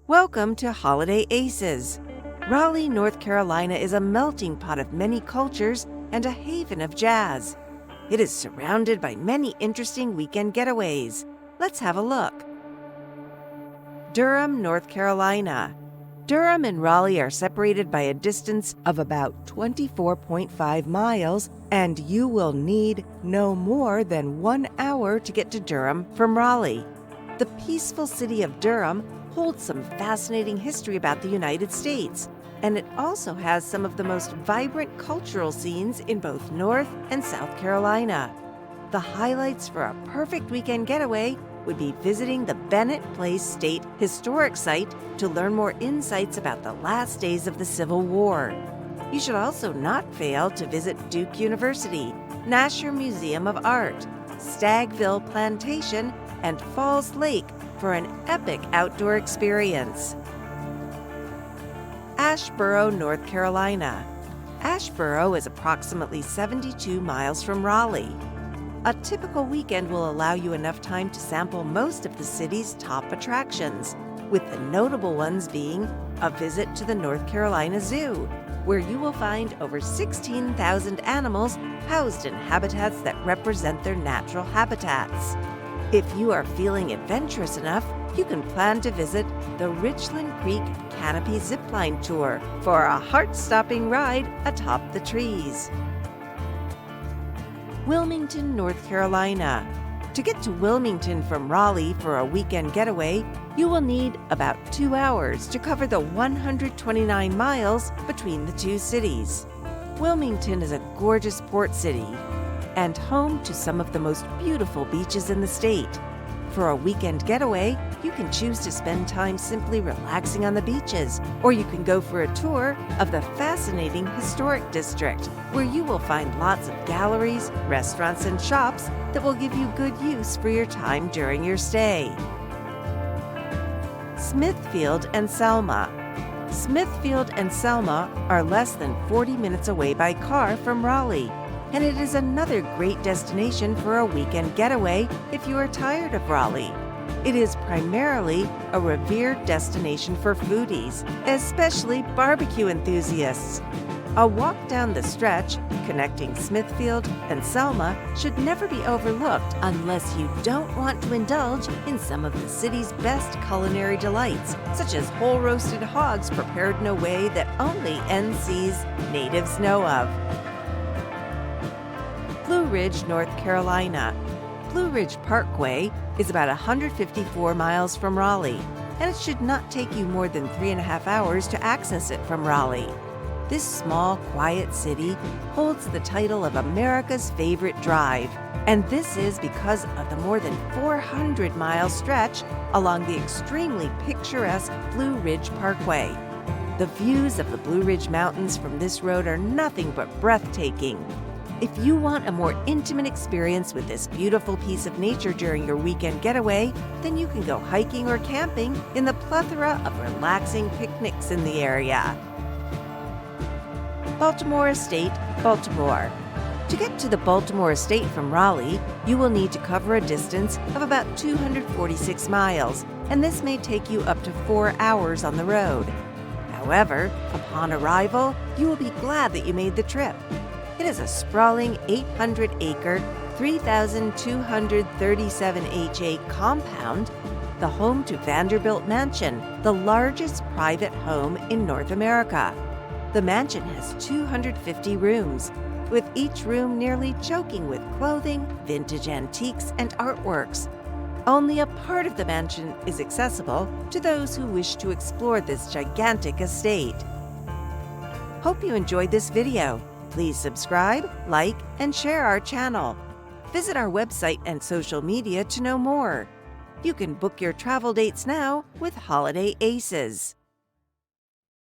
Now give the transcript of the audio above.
Welcome to Holiday Aces. Raleigh, North Carolina is a melting pot of many cultures and a haven of jazz. It is surrounded by many interesting weekend getaways. Let's have a look. Durham, North Carolina. Durham and Raleigh are separated by a distance of about 24.5 miles, and you will need no more than 1 hour to get to Durham from Raleigh. The peaceful city of Durham holds some fascinating history about the United States, and it also has some of the most vibrant cultural scenes in both North and South Carolina. The highlights for a perfect weekend getaway would be visiting the Bennett Place State Historic Site to learn more insights about the last days of the Civil War. You should also not fail to visit Duke University, Nasher Museum of Art, Stagville Plantation, and Falls Lake for an epic outdoor experience. Asheboro, North Carolina. Asheboro is approximately 72 miles from Raleigh. A typical weekend will allow you enough time to sample most of the city's top attractions, with the notable ones being a visit to the North Carolina Zoo, where you will find over 16,000 animals housed in habitats that represent their natural habitats. If you are feeling adventurous enough, you can plan to visit the Richland Creek Canopy Zipline Tour for a heart-stopping ride atop the trees. Wilmington, North Carolina. To get to Wilmington from Raleigh for a weekend getaway, you will need about 2 hours to cover the 129 miles between the two cities. Wilmington is a gorgeous port city and home to some of the most beautiful beaches in the state. For a weekend getaway, you can choose to spend time simply relaxing on the beaches, or you can go for a tour of the fascinating historic district, where you will find lots of galleries, restaurants, and shops that will give you good use for your time during your stay. Smithfield and Selma. Smithfield and Selma are less than 40 minutes away by car from Raleigh, and it is another great destination for a weekend getaway if you are tired of Raleigh. It is primarily a revered destination for foodies, especially barbecue enthusiasts. A walk down the stretch connecting Smithfield and Selma should never be overlooked unless you don't want to indulge in some of the city's best culinary delights, such as whole roasted hogs prepared in a way that only NC's natives know of. Blue Ridge, North Carolina. Blue Ridge Parkway is about 154 miles from Raleigh, and it should not take you more than 3.5 hours to access it from Raleigh. This small, quiet city holds the title of America's favorite drive, and this is because of the more than 400-mile stretch along the extremely picturesque Blue Ridge Parkway. The views of the Blue Ridge Mountains from this road are nothing but breathtaking. If you want a more intimate experience with this beautiful piece of nature during your weekend getaway, then you can go hiking or camping in the plethora of relaxing picnics in the area. Baltimore Estate, Baltimore. To get to the Baltimore Estate from Raleigh, you will need to cover a distance of about 246 miles, and this may take you up to 4 hours on the road. However, upon arrival, you will be glad that you made the trip. It is a sprawling 800-acre, 3,237 ha compound, the home to Vanderbilt Mansion, the largest private home in North America. The mansion has 250 rooms, with each room nearly choking with clothing, vintage antiques, and artworks. Only a part of the mansion is accessible to those who wish to explore this gigantic estate. Hope you enjoyed this video. Please subscribe, like, and share our channel. Visit our website and social media to know more. You can book your travel dates now with Holiday Aces.